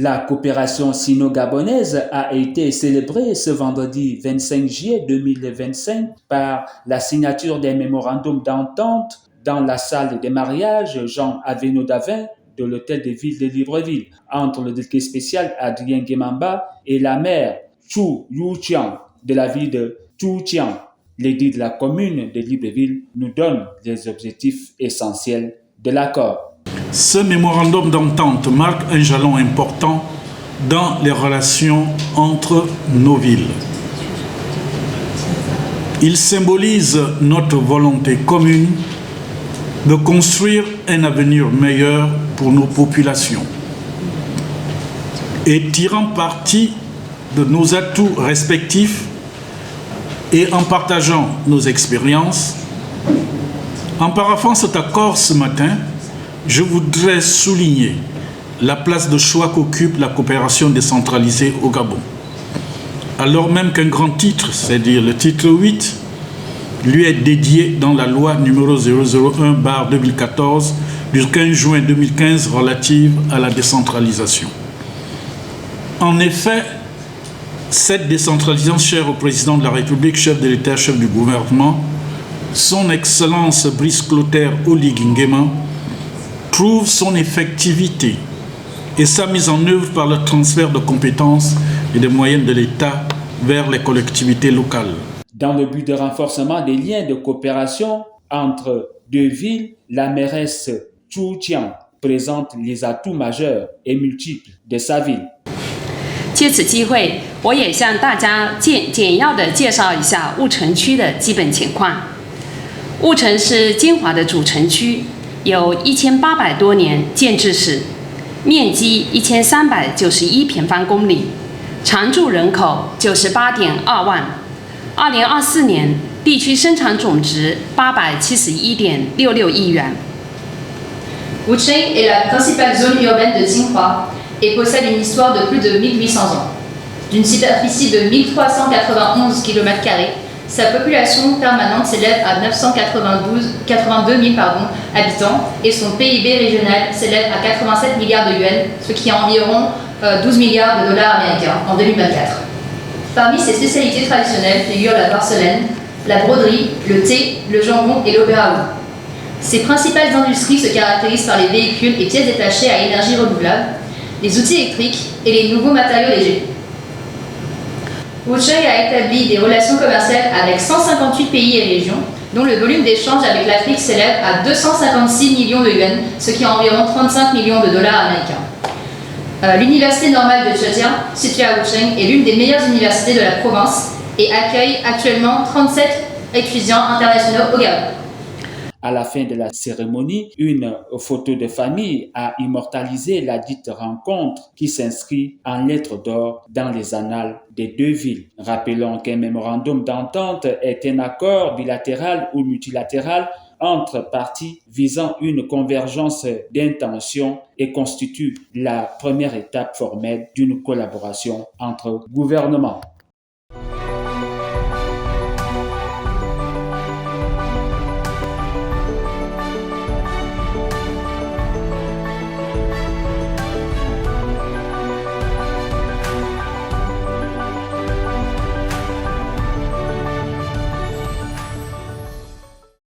La coopération sino-gabonaise a été célébrée ce vendredi 25 juillet 2025 par la signature des mémorandums d'entente dans la salle des mariages Jean Aveno-Davin de l'hôtel de ville de Libreville entre le délégué spécial Adrien Guemamba et la maire Chu Yu-Chiang de la ville de Chuchiang. L'édit de la commune de Libreville nous donne les objectifs essentiels de l'accord. Ce mémorandum d'entente marque un jalon important dans les relations entre nos villes. Il symbolise notre volonté commune de construire un avenir meilleur pour nos populations. Et tirant parti de nos atouts respectifs et en partageant nos expériences, en paraphant cet accord ce matin, je voudrais souligner la place de choix qu'occupe la coopération décentralisée au Gabon. Alors même qu'un grand titre, c'est-à-dire le titre 8, lui est dédié dans la loi numéro 001/2014 du 15 juin 2015 relative à la décentralisation. En effet, cette décentralisation chère au président de la République, chef de l'État, chef du gouvernement, son Excellence Brice Clotaire Oligui Nguema, trouve son effectivité et sa mise en œuvre par le transfert de compétences et de moyens de l'État vers les collectivités locales. Dans le but de renforcement des liens de coopération entre deux villes, la mairesse Chu Chiang présente les atouts majeurs et multiples de sa ville. 借此机会，我也向大家简要地介绍一下雾城区的基本情况。雾城是金华的主城区，有1800多年建制史，面积1391平方公里，常住人口98.2万。2024年，地区生产总值871.66亿元。Wucheng est la principale zone urbaine de Jinhua et possède une histoire de plus de 1800 ans. D'une superficie de 1391 km², sa population permanente s'élève à 982 000 habitants et son PIB régional s'élève à 87 milliards de yuans, ce qui est environ 12 milliards de dollars américains en 2024. Parmi ses spécialités traditionnelles figurent la porcelaine, la broderie, le thé, le jambon et l'opéra. Ses principales industries se caractérisent par les véhicules et pièces détachées à énergie renouvelable, les outils électriques et les nouveaux matériaux légers. Wucheng a établi des relations commerciales avec 158 pays et régions, dont le volume d'échange avec l'Afrique s'élève à 256 millions de yuans, ce qui est environ 35 millions de dollars américains. L'université normale de Zhejiang, située à Wucheng, est l'une des meilleures universités de la province et accueille actuellement 37 étudiants internationaux au Gabon. À la fin de la cérémonie, une photo de famille a immortalisé la dite rencontre qui s'inscrit en lettres d'or dans les annales des deux villes. Rappelons qu'un mémorandum d'entente est un accord bilatéral ou multilatéral entre parties visant une convergence d'intentions et constitue la première étape formelle d'une collaboration entre gouvernements.